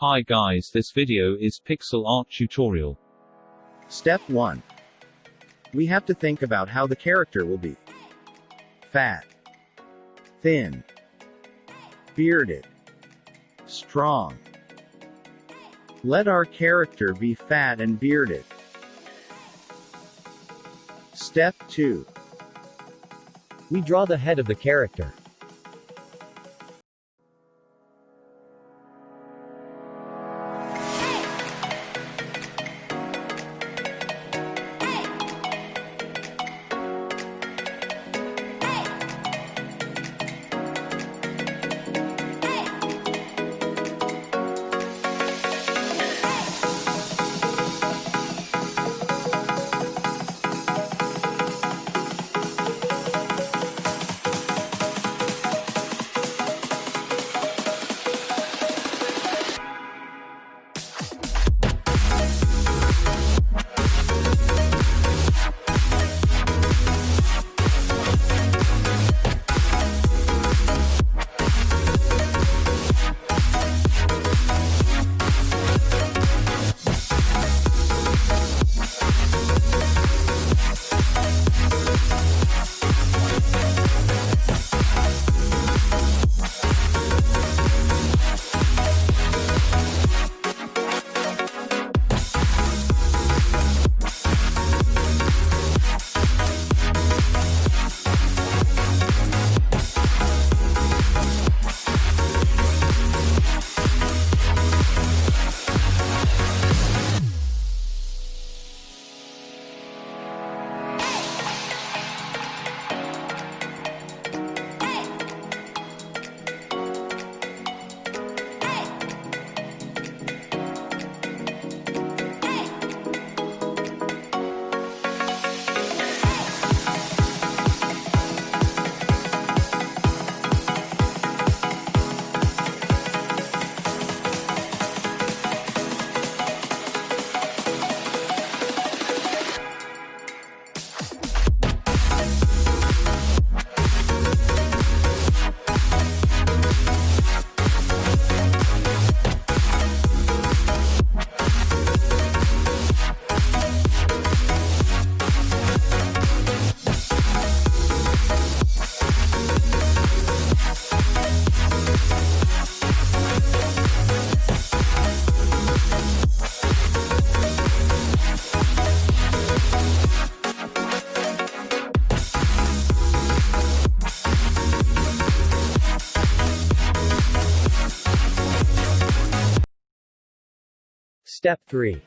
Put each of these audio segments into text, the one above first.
Hi guys, this video is pixel art tutorial. Step 1. We have to think about how the character will be. Fat, thin, bearded, strong. Let our character be fat and bearded. Step 2. We draw the head of the character. Step 3.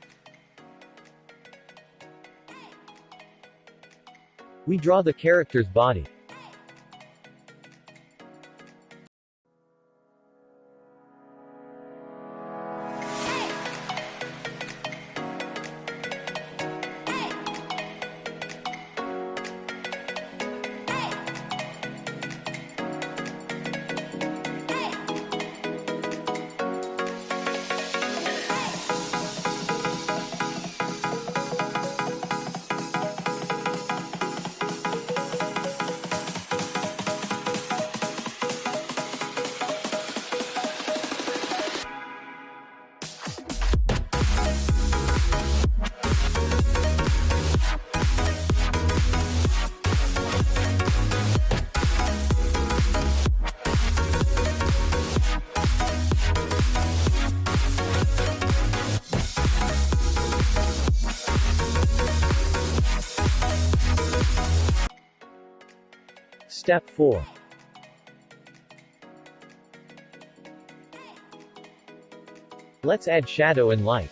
We draw the character's body. Step 4. Let's add shadow and light.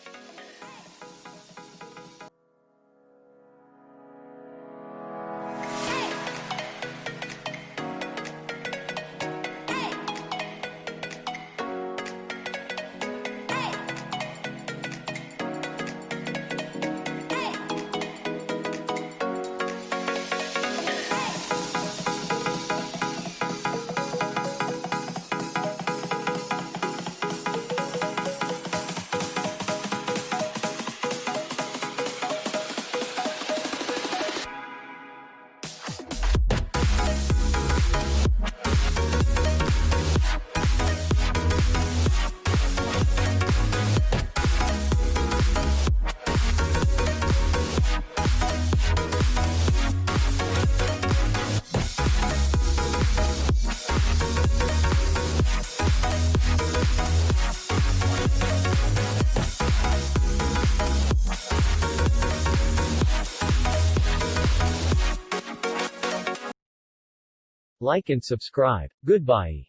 Like and subscribe. Goodbye.